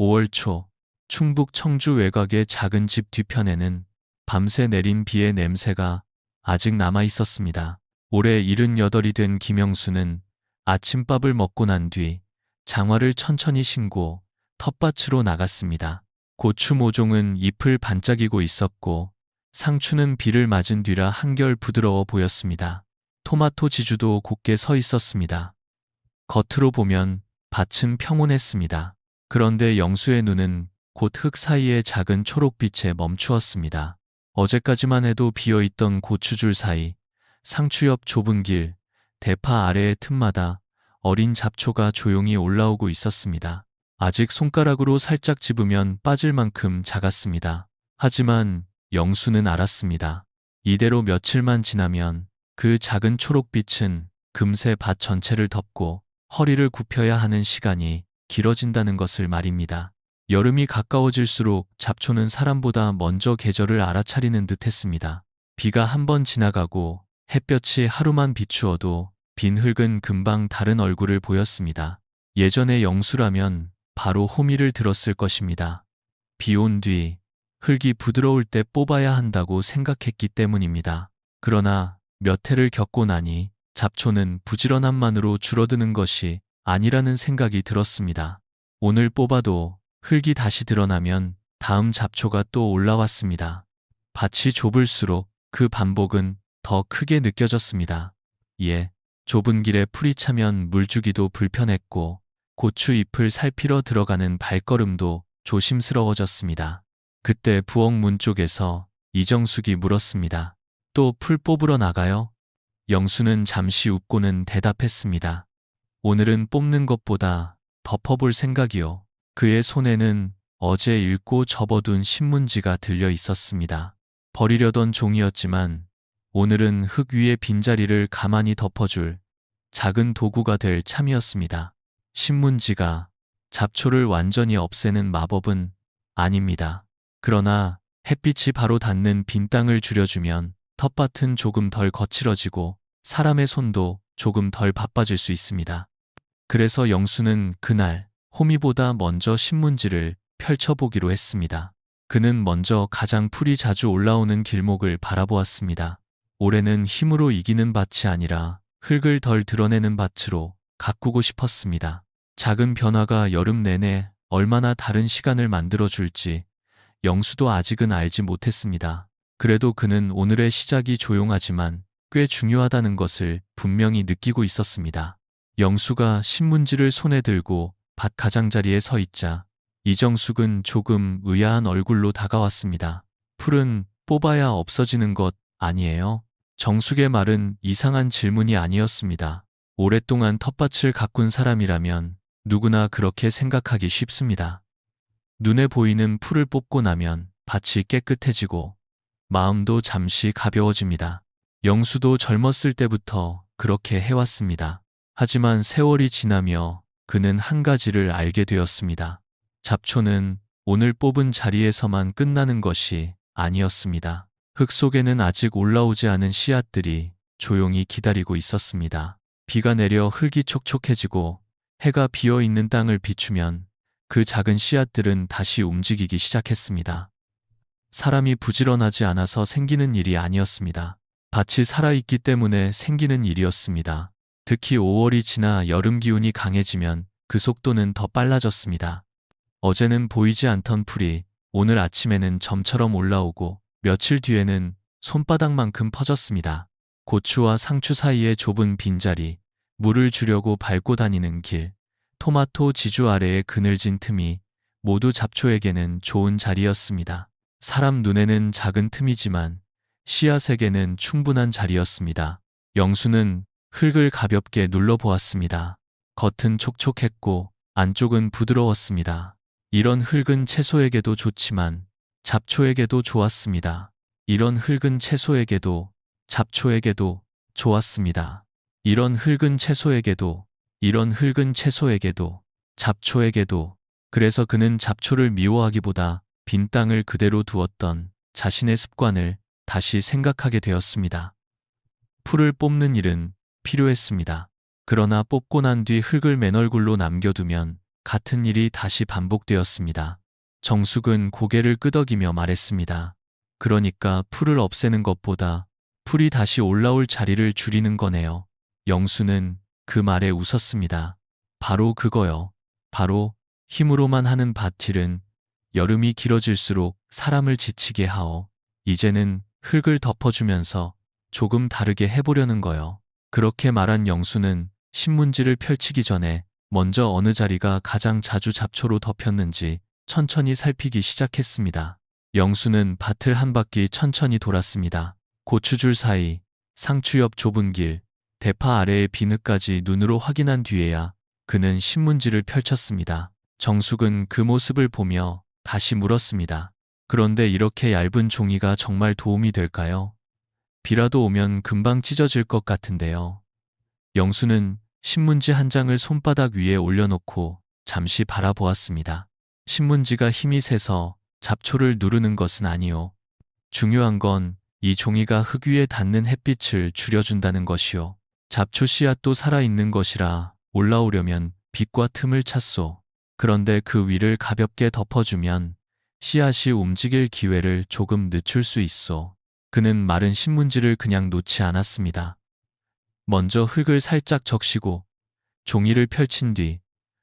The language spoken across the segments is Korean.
5월 초 충북 청주 외곽의 작은 집 뒤편에는 밤새 내린 비의 냄새가 아직 남아 있었습니다. 올해 78이 된 김영수는 아침밥을 먹고 난 뒤 장화를 천천히 신고 텃밭으로 나갔습니다. 고추 모종은 잎을 반짝이고 있었고 상추는 비를 맞은 뒤라 한결 부드러워 보였습니다. 토마토 지주도 곧게 서 있었습니다. 겉으로 보면 밭은 평온했습니다. 그런데 영수의 눈은 곧 흙 사이의 작은 초록빛에 멈추었습니다. 어제까지만 해도 비어있던 고추줄 사이, 상추 옆 좁은 길, 대파 아래의 틈마다 어린 잡초가 조용히 올라오고 있었습니다. 아직 손가락으로 살짝 집으면 빠질 만큼 작았습니다. 하지만 영수는 알았습니다. 이대로 며칠만 지나면 그 작은 초록빛은 금세 밭 전체를 덮고 허리를 굽혀야 하는 시간이 길어진다는 것을 말입니다. 여름이 가까워질수록 잡초는 사람보다 먼저 계절을 알아차리는 듯 했습니다. 비가 한 번 지나가고 햇볕이 하루만 비추어도 빈 흙은 금방 다른 얼굴을 보였습니다. 예전의 영수라면 바로 호미를 들었을 것입니다. 비 온 뒤 흙이 부드러울 때 뽑아야 한다고 생각했기 때문입니다. 그러나 몇 해를 겪고 나니 잡초는 부지런함만으로 줄어드는 것이 아니라는 생각이 들었습니다. 오늘 뽑아도 흙이 다시 드러나면 다음 잡초가 또 올라왔습니다. 밭이 좁을수록 그 반복은 더 크게 느껴졌습니다. 예, 좁은 길에 풀이 차면 물주기도 불편했고 고추 잎을 살피러 들어가는 발걸음도 조심스러워졌습니다. 그때 부엌 문 쪽에서 이정숙이 물었습니다. 또 풀 뽑으러 나가요? 영수는 잠시 웃고는 대답했습니다. 오늘은 뽑는 것보다 덮어볼 생각이요. 그의 손에는 어제 읽고 접어둔 신문지가 들려 있었습니다. 버리려던 종이였지만 오늘은 흙 위의 빈자리를 가만히 덮어줄 작은 도구가 될 참이었습니다. 신문지가 잡초를 완전히 없애는 마법은 아닙니다. 그러나 햇빛이 바로 닿는 빈 땅을 줄여주면 텃밭은 조금 덜 거칠어지고 사람의 손도 조금 덜 바빠질 수 있습니다. 그래서 영수는 그날 호미보다 먼저 신문지를 펼쳐보기로 했습니다. 그는 먼저 가장 풀이 자주 올라오는 길목을 바라보았습니다. 올해는 힘으로 이기는 밭이 아니라 흙을 덜 드러내는 밭으로 가꾸고 싶었습니다. 작은 변화가 여름 내내 얼마나 다른 시간을 만들어줄지 영수도 아직은 알지 못했습니다. 그래도 그는 오늘의 시작이 조용하지만 꽤 중요하다는 것을 분명히 느끼고 있었습니다. 영수가 신문지를 손에 들고 밭 가장자리에 서 있자 이정숙은 조금 의아한 얼굴로 다가왔습니다. 풀은 뽑아야 없어지는 것 아니에요? 정숙의 말은 이상한 질문이 아니었습니다. 오랫동안 텃밭을 가꾼 사람이라면 누구나 그렇게 생각하기 쉽습니다. 눈에 보이는 풀을 뽑고 나면 밭이 깨끗해지고 마음도 잠시 가벼워집니다. 영수도 젊었을 때부터 그렇게 해왔습니다. 하지만 세월이 지나며 그는 한 가지를 알게 되었습니다. 잡초는 오늘 뽑은 자리에서만 끝나는 것이 아니었습니다. 흙 속에는 아직 올라오지 않은 씨앗들이 조용히 기다리고 있었습니다. 비가 내려 흙이 촉촉해지고 해가 비어있는 땅을 비추면 그 작은 씨앗들은 다시 움직이기 시작했습니다. 사람이 부지런하지 않아서 생기는 일이 아니었습니다. 밭이 살아있기 때문에 생기는 일이었습니다. 특히 5월이 지나 여름 기운이 강해지면 그 속도는 더 빨라졌습니다. 어제는 보이지 않던 풀이 오늘 아침에는 점처럼 올라오고 며칠 뒤에는 손바닥만큼 퍼졌습니다. 고추와 상추 사이의 좁은 빈자리, 물을 주려고 밟고 다니는 길, 토마토 지주 아래의 그늘진 틈이 모두 잡초에게는 좋은 자리였습니다. 사람 눈에는 작은 틈이지만 씨앗에게는 충분한 자리였습니다. 영수는 흙을 가볍게 눌러보았습니다. 겉은 촉촉했고 안쪽은 부드러웠습니다. 이런 흙은 채소에게도 좋지만 잡초에게도 좋았습니다. 이런 흙은 채소에게도 잡초에게도 좋았습니다. 이런 흙은 채소에게도 잡초에게도. 그래서 그는 잡초를 미워하기보다 빈 땅을 그대로 두었던 자신의 습관을 다시 생각하게 되었습니다. 풀을 뽑는 일은 필요했습니다. 그러나 뽑고 난 뒤 흙을 맨 얼굴로 남겨두면 같은 일이 다시 반복되었습니다. 정숙은 고개를 끄덕이며 말했습니다. 그러니까 풀을 없애는 것보다 풀이 다시 올라올 자리를 줄이는 거네요. 영수는 그 말에 웃었습니다. 바로 그거요. 바로 힘으로만 하는 밭일은 여름이 길어질수록 사람을 지치게 하오. 이제는 흙을 덮어주면서 조금 다르게 해보려는 거요. 그렇게 말한 영수는 신문지를 펼치기 전에 먼저 어느 자리가 가장 자주 잡초로 덮였는지 천천히 살피기 시작했습니다. 영수는 밭을 한 바퀴 천천히 돌았습니다. 고추줄 사이, 상추 옆 좁은 길, 대파 아래의 비늘까지 눈으로 확인한 뒤에야 그는 신문지를 펼쳤습니다. 정숙은 그 모습을 보며 다시 물었습니다. 그런데 이렇게 얇은 종이가 정말 도움이 될까요? 비라도 오면 금방 찢어질 것 같은데요. 영수는 신문지 한 장을 손바닥 위에 올려놓고 잠시 바라보았습니다. 신문지가 힘이 세서 잡초를 누르는 것은 아니요. 중요한 건 이 종이가 흙 위에 닿는 햇빛을 줄여준다는 것이요. 잡초 씨앗도 살아있는 것이라 올라오려면 빛과 틈을 찾소. 그런데 그 위를 가볍게 덮어주면 씨앗이 움직일 기회를 조금 늦출 수 있소. 그는 마른 신문지를 그냥 놓지 않았습니다. 먼저 흙을 살짝 적시고 종이를 펼친 뒤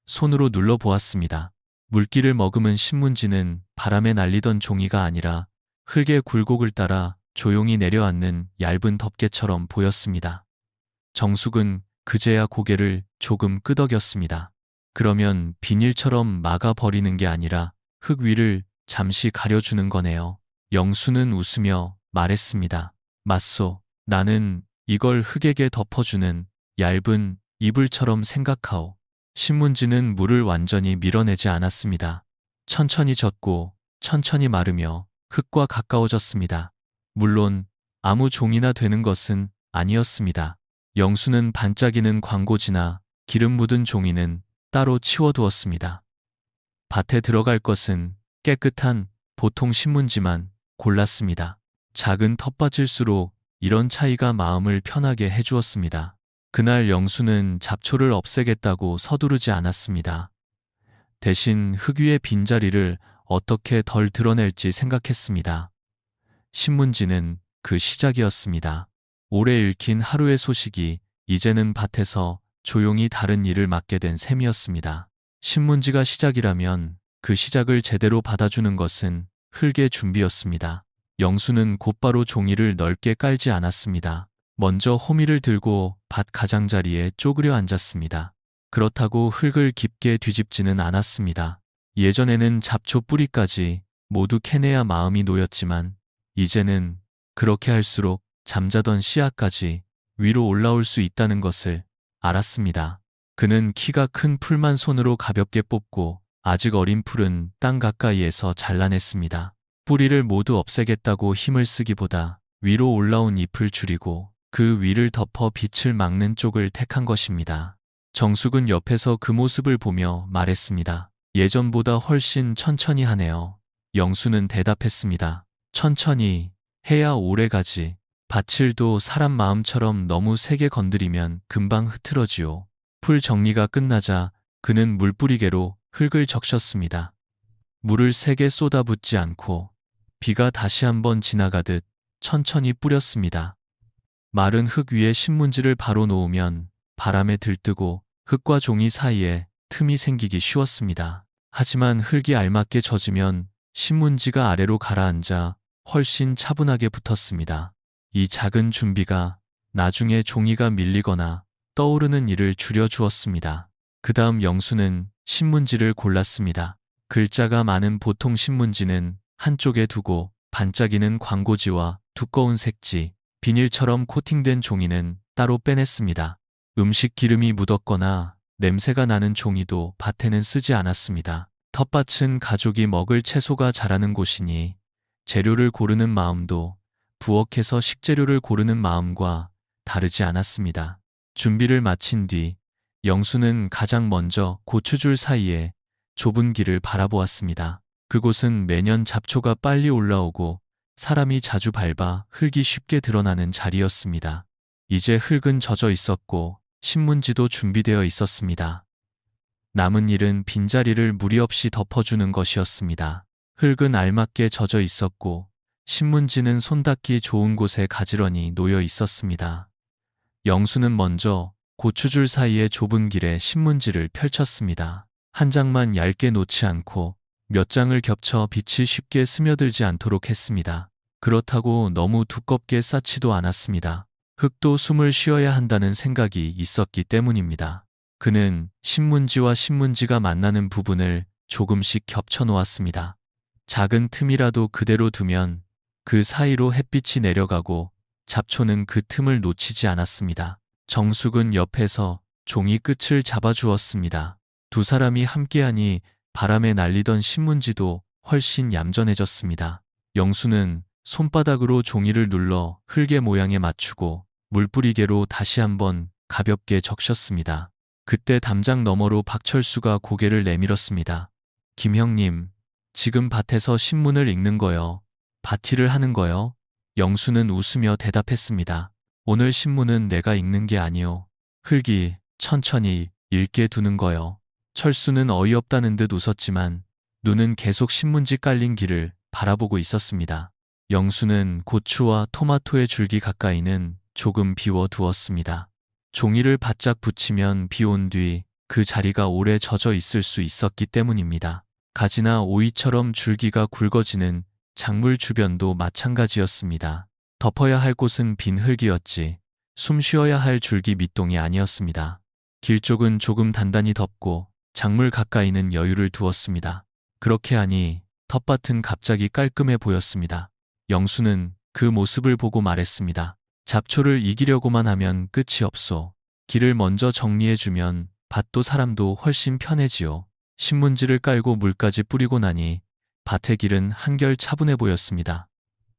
손으로 눌러보았습니다. 물기를 머금은 신문지는 바람에 날리던 종이가 아니라 흙의 굴곡을 따라 조용히 내려앉는 얇은 덮개처럼 보였습니다. 정숙은 그제야 고개를 조금 끄덕였습니다. 그러면 비닐처럼 막아버리는 게 아니라 흙 위를 잠시 가려주는 거네요. 영수는 웃으며 말했습니다. 맞소. 나는 이걸 흙에게 덮어주는 얇은 이불처럼 생각하오. 신문지는 물을 완전히 밀어내지 않았습니다. 천천히 젖고 천천히 마르며 흙과 가까워졌습니다. 물론 아무 종이나 되는 것은 아니었습니다. 영수는 반짝이는 광고지나 기름 묻은 종이는 따로 치워두었습니다. 밭에 들어갈 것은 깨끗한 보통 신문지만 골랐습니다. 작은 텃밭일수록 이런 차이가 마음을 편하게 해주었습니다. 그날 영수는 잡초를 없애겠다고 서두르지 않았습니다. 대신 흙 위의 빈자리를 어떻게 덜 드러낼지 생각했습니다. 신문지는 그 시작이었습니다. 오래 읽힌 하루의 소식이 이제는 밭에서 조용히 다른 일을 맡게 된 셈이었습니다. 신문지가 시작이라면 그 시작을 제대로 받아주는 것은 흙의 준비였습니다. 영수는 곧바로 종이를 넓게 깔지 않았습니다. 먼저 호미를 들고 밭 가장자리에 쪼그려 앉았습니다. 그렇다고 흙을 깊게 뒤집지는 않았습니다. 예전에는 잡초 뿌리까지 모두 캐내야 마음이 놓였지만 이제는 그렇게 할수록 잠자던 씨앗까지 위로 올라올 수 있다는 것을 알았습니다. 그는 키가 큰 풀만 손으로 가볍게 뽑고 아직 어린 풀은 땅 가까이에서 잘라냈습니다. 뿌리를 모두 없애겠다고 힘을 쓰기보다 위로 올라온 잎을 줄이고 그 위를 덮어 빛을 막는 쪽을 택한 것입니다. 정숙은 옆에서 그 모습을 보며 말했습니다. 예전보다 훨씬 천천히 하네요. 영수는 대답했습니다. 천천히 해야 오래 가지. 밭일도 사람 마음처럼 너무 세게 건드리면 금방 흐트러지요. 풀 정리가 끝나자 그는 물뿌리개로 흙을 적셨습니다. 물을 세게 쏟아붓지 않고 비가 다시 한번 지나가듯 천천히 뿌렸습니다. 마른 흙 위에 신문지를 바로 놓으면 바람에 들뜨고 흙과 종이 사이에 틈이 생기기 쉬웠습니다. 하지만 흙이 알맞게 젖으면 신문지가 아래로 가라앉아 훨씬 차분하게 붙었습니다. 이 작은 준비가 나중에 종이가 밀리거나 떠오르는 일을 줄여주었습니다. 그 다음 영수는 신문지를 골랐습니다. 글자가 많은 보통 신문지는 한쪽에 두고 반짝이는 광고지와 두꺼운 색지, 비닐처럼 코팅된 종이는 따로 빼냈습니다. 음식 기름이 묻었거나 냄새가 나는 종이도 밭에는 쓰지 않았습니다. 텃밭은 가족이 먹을 채소가 자라는 곳이니 재료를 고르는 마음도 부엌에서 식재료를 고르는 마음과 다르지 않았습니다. 준비를 마친 뒤 영수는 가장 먼저 고추줄 사이에 좁은 길을 바라보았습니다. 그곳은 매년 잡초가 빨리 올라오고 사람이 자주 밟아 흙이 쉽게 드러나는 자리였습니다. 이제 흙은 젖어 있었고 신문지도 준비되어 있었습니다. 남은 일은 빈자리를 무리 없이 덮어주는 것이었습니다. 흙은 알맞게 젖어 있었고 신문지는 손닿기 좋은 곳에 가지런히 놓여 있었습니다. 영수는 먼저 고추줄 사이의 좁은 길에 신문지를 펼쳤습니다. 한 장만 얇게 놓지 않고 몇 장을 겹쳐 빛이 쉽게 스며들지 않도록 했습니다. 그렇다고 너무 두껍게 쌓지도 않았습니다. 흙도 숨을 쉬어야 한다는 생각이 있었기 때문입니다. 그는 신문지와 신문지가 만나는 부분을 조금씩 겹쳐 놓았습니다. 작은 틈이라도 그대로 두면 그 사이로 햇빛이 내려가고 잡초는 그 틈을 놓치지 않았습니다. 정숙은 옆에서 종이 끝을 잡아주었습니다. 두 사람이 함께하니 바람에 날리던 신문지도 훨씬 얌전해졌습니다. 영수는 손바닥으로 종이를 눌러 흙의 모양에 맞추고 물뿌리개로 다시 한번 가볍게 적셨습니다. 그때 담장 너머로 박철수가 고개를 내밀었습니다. 김 형님, 지금 밭에서 신문을 읽는 거요. 밭일을 하는 거요. 영수는 웃으며 대답했습니다. 오늘 신문은 내가 읽는 게 아니요. 흙이 천천히 읽게 두는 거요. 철수는 어이없다는 듯 웃었지만 눈은 계속 신문지 깔린 길을 바라보고 있었습니다. 영수는 고추와 토마토의 줄기 가까이는 조금 비워 두었습니다. 종이를 바짝 붙이면 비 온 뒤 그 자리가 오래 젖어 있을 수 있었기 때문입니다. 가지나 오이처럼 줄기가 굵어지는 작물 주변도 마찬가지였습니다. 덮어야 할 곳은 빈 흙이었지 숨 쉬어야 할 줄기 밑동이 아니었습니다. 길 쪽은 조금 단단히 덮고 작물 가까이는 여유를 두었습니다. 그렇게 하니 텃밭은 갑자기 깔끔해 보였습니다. 영수는 그 모습을 보고 말했습니다. 잡초를 이기려고만 하면 끝이 없소. 길을 먼저 정리해주면 밭도 사람도 훨씬 편해지요. 신문지를 깔고 물까지 뿌리고 나니 밭의 길은 한결 차분해 보였습니다.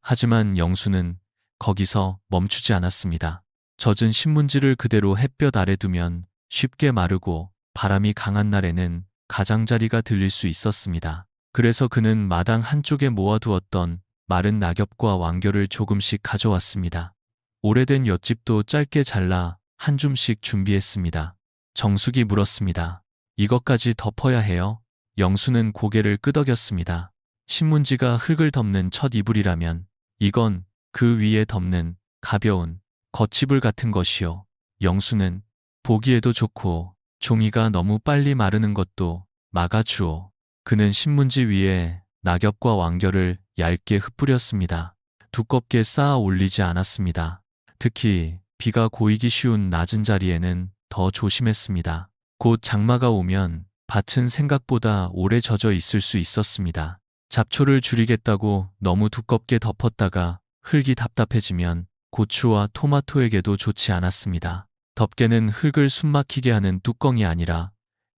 하지만 영수는 거기서 멈추지 않았습니다. 젖은 신문지를 그대로 햇볕 아래 두면 쉽게 마르고 바람이 강한 날에는 가장자리가 들릴 수 있었습니다. 그래서 그는 마당 한쪽에 모아두었던 마른 낙엽과 왕겨를 조금씩 가져왔습니다. 오래된 엿집도 짧게 잘라 한 줌씩 준비했습니다. 정숙이 물었습니다. 이것까지 덮어야 해요? 영수는 고개를 끄덕였습니다. 신문지가 흙을 덮는 첫 이불이라면 이건 그 위에 덮는 가벼운 겉이불 같은 것이요. 영수는 보기에도 좋고 종이가 너무 빨리 마르는 것도 막아주오. 그는 신문지 위에 낙엽과 왕겨를 얇게 흩뿌렸습니다. 두껍게 쌓아 올리지 않았습니다. 특히 비가 고이기 쉬운 낮은 자리에는 더 조심했습니다. 곧 장마가 오면 밭은 생각보다 오래 젖어 있을 수 있었습니다. 잡초를 줄이겠다고 너무 두껍게 덮었다가 흙이 답답해지면 고추와 토마토에게도 좋지 않았습니다. 덮개는 흙을 숨막히게 하는 뚜껑이 아니라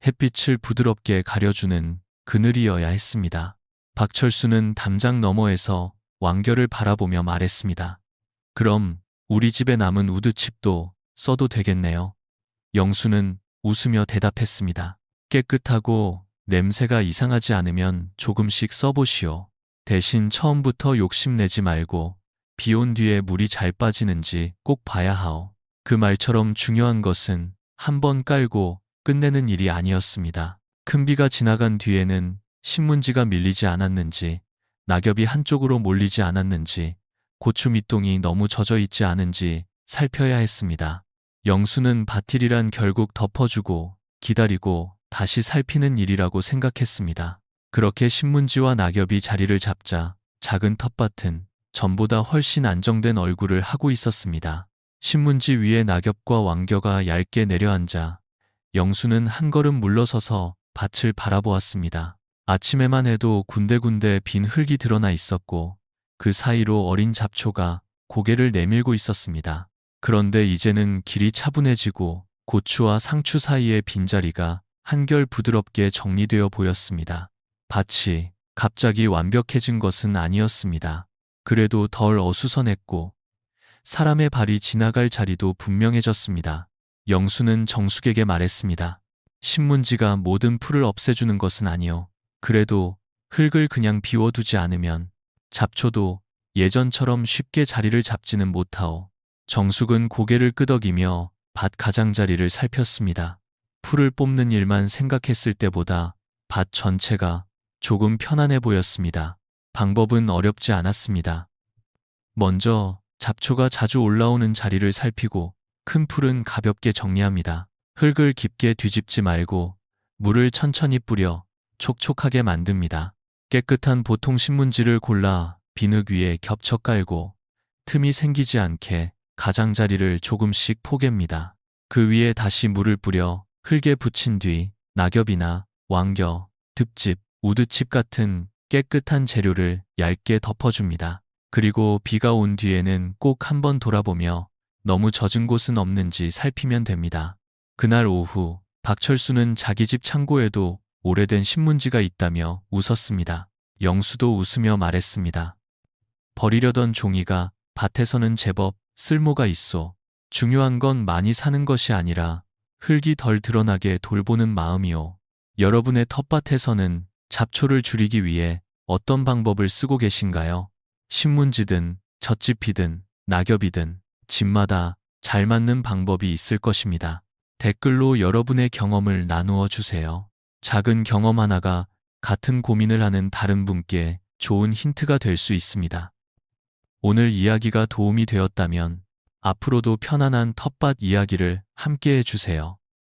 햇빛을 부드럽게 가려주는 그늘이어야 했습니다. 박철수는 담장 너머에서 왕겨를 바라보며 말했습니다. 그럼 우리 집에 남은 우드칩도 써도 되겠네요. 영수는 웃으며 대답했습니다. 깨끗하고 냄새가 이상하지 않으면 조금씩 써보시오. 대신 처음부터 욕심내지 말고 비 온 뒤에 물이 잘 빠지는지 꼭 봐야 하오. 그 말처럼 중요한 것은 한 번 깔고 끝내는 일이 아니었습니다. 큰 비가 지나간 뒤에는 신문지가 밀리지 않았는지, 낙엽이 한쪽으로 몰리지 않았는지, 고추 밑동이 너무 젖어 있지 않은지 살펴야 했습니다. 영수는 밭일이란 결국 덮어주고 기다리고 다시 살피는 일이라고 생각했습니다. 그렇게 신문지와 낙엽이 자리를 잡자 작은 텃밭은 전보다 훨씬 안정된 얼굴을 하고 있었습니다. 신문지 위에 낙엽과 왕겨가 얇게 내려앉아 영수는 한 걸음 물러서서 밭을 바라보았습니다. 아침에만 해도 군데군데 빈 흙이 드러나 있었고 그 사이로 어린 잡초가 고개를 내밀고 있었습니다. 그런데 이제는 길이 차분해지고 고추와 상추 사이의 빈자리가 한결 부드럽게 정리되어 보였습니다. 밭이 갑자기 완벽해진 것은 아니었습니다. 그래도 덜 어수선했고 사람의 발이 지나갈 자리도 분명해졌습니다. 영수는 정숙에게 말했습니다. 신문지가 모든 풀을 없애주는 것은 아니요. 그래도 흙을 그냥 비워두지 않으면 잡초도 예전처럼 쉽게 자리를 잡지는 못하오. 정숙은 고개를 끄덕이며 밭 가장자리를 살폈습니다. 풀을 뽑는 일만 생각했을 때보다 밭 전체가 조금 편안해 보였습니다. 방법은 어렵지 않았습니다. 먼저 잡초가 자주 올라오는 자리를 살피고 큰 풀은 가볍게 정리합니다. 흙을 깊게 뒤집지 말고 물을 천천히 뿌려 촉촉하게 만듭니다. 깨끗한 보통 신문지를 골라 비늘 위에 겹쳐 깔고 틈이 생기지 않게 가장자리를 조금씩 포갭니다. 그 위에 다시 물을 뿌려 흙에 붙인 뒤 낙엽이나 왕겨, 득집, 우드칩 같은 깨끗한 재료를 얇게 덮어줍니다. 그리고 비가 온 뒤에는 꼭 한번 돌아보며 너무 젖은 곳은 없는지 살피면 됩니다. 그날 오후 박철수는 자기 집 창고에도 오래된 신문지가 있다며 웃었습니다. 영수도 웃으며 말했습니다. 버리려던 종이가 밭에서는 제법 쓸모가 있어. 중요한 건 많이 사는 것이 아니라 흙이 덜 드러나게 돌보는 마음이요. 여러분의 텃밭에서는 잡초를 줄이기 위해 어떤 방법을 쓰고 계신가요? 신문지든 젖짚이든 낙엽이든 집마다 잘 맞는 방법이 있을 것입니다. 댓글로 여러분의 경험을 나누어 주세요. 작은 경험 하나가 같은 고민을 하는 다른 분께 좋은 힌트가 될 수 있습니다. 오늘 이야기가 도움이 되었다면 앞으로도 편안한 텃밭 이야기를 함께 해주세요.